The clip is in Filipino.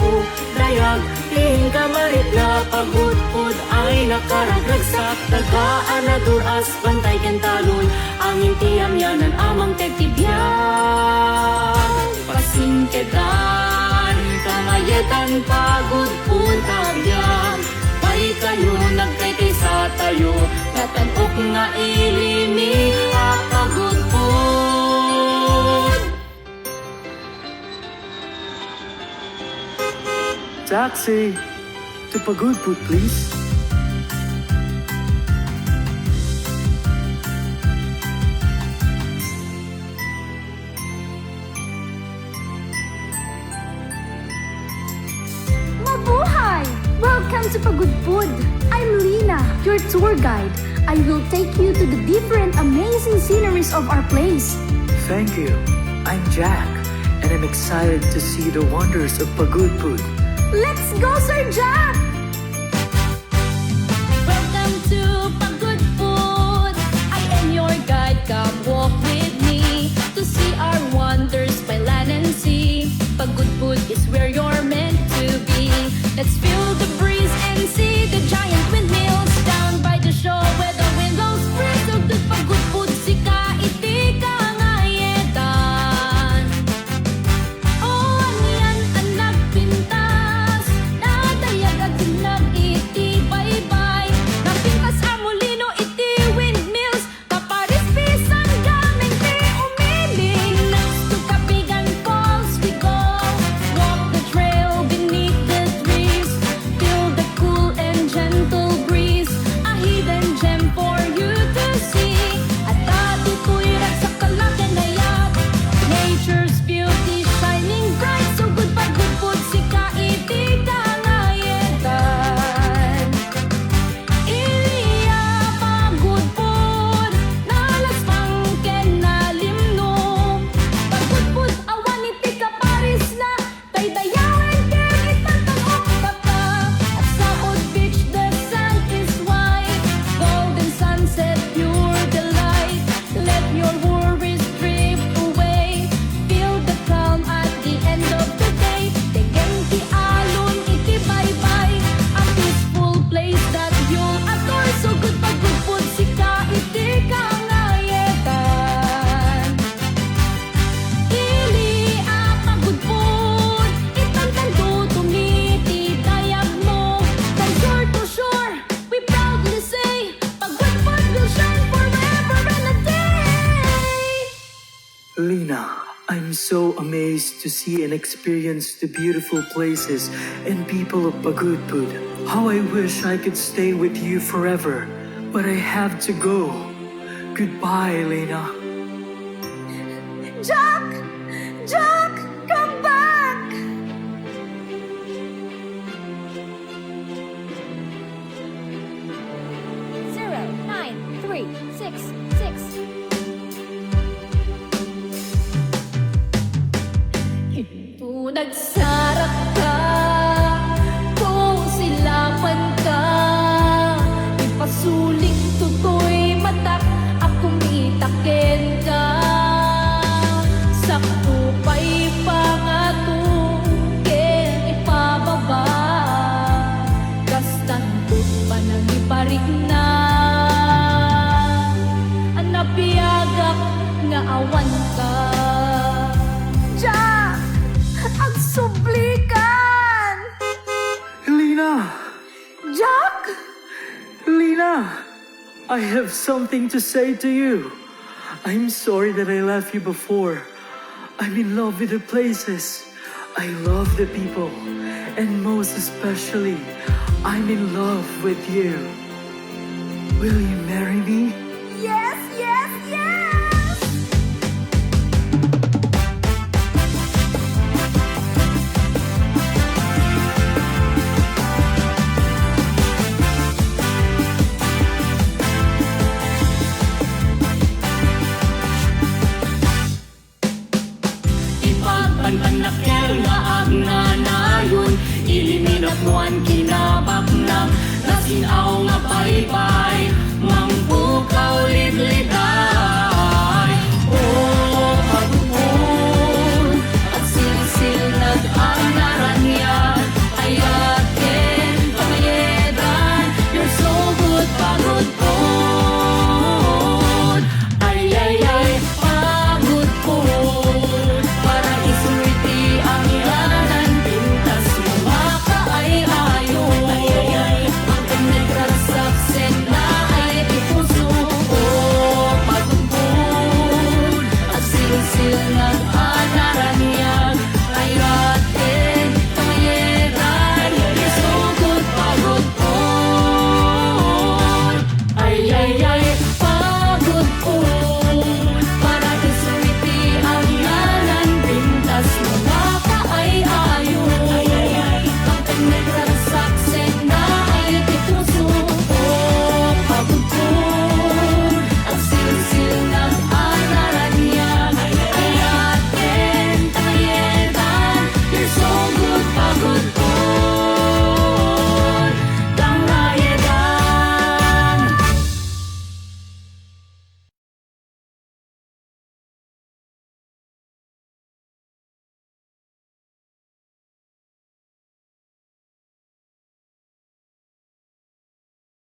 ako dayag, tingin ka marit na pagudpud ay nakaragagsak, tagaan na duras, bantay kentalon, ang intiyam yanan amang tetibyan. Pasingketan, kamayetan pagudpud tagyan, pay kayo nagkay sa tayo, natanok nga ilimi apagudpud. Taxi to Pagudpud, please. Mabuhay! Welcome to Pagudpud. I'm Lina, your tour guide. I will take you to the different amazing sceneries of our place. Thank you. I'm Jack, and I'm excited to see the wonders of Pagudpud. Let's go, Sir Jack! Welcome to Pagudpud. I am your guide. Come walk with me to see our wonders by land and sea. Pagudpud is where you're meant to be. Let's feel the breeze and see the giant windmills down by the shore where the wind blows free. So good Pagudpud, sika iti kangayetan. Oh, ang yan ang nagpintas, nadayag at iti bye-bye. Napintas ang molino iti windmills, kaparis pisang gaming ti umiling. Next to Kapigan Falls we go, walk the trail beneath the trees, feel the cool and gentle breeze, a hidden gem for you to see. At dati ko'y ragsakalak and hayap, nature's beauty shining bright. So good Pagudpud, sika iti kangayetan. Iliya Pagudpud, nalasmang ken nalimno. Pagudpud, awan iti kaparis na, daydayawen ken itantanong bata. At Saod Beach, the sand is white, golden sunset, pure delight. Let your worries drift away, feel the calm at the end of the day. Tegen ti alon iti bye-bye, a peaceful place that you'll adore. So good Pagudpud, sika iti kangayetan. Ili a Pagudpud, itantanto tumiti dayag mo. From shore to shore, we proudly say, Pagudpud will shine forever and a day. Lina, I'm so amazed to see and experience the beautiful places and people of Pagudpud. How I wish I could stay with you forever, but I have to go. Goodbye, Lina. Jack! Jack! Come back! Zero, 9, 3, 6, 6. Ito nagsarap ka, kung silaman ka, ipasuling tutoy matak, akong itaken ka. Sakto pa'y pangatungken ipababa, kastantot pa nang iparik na. Anapiyagak nga awan ka. Jack! Ang sublikan! Lina! Jack! Lina! I have something to say to you. I'm sorry that I left you before. I'm in love with the places. I love the people. And most especially, I'm in love with you. Will you marry me? Yes, yes, yes! Ipagpananakel nga agnanayon, iliminat mo ang kinabaknang, nasinaw nga paypay,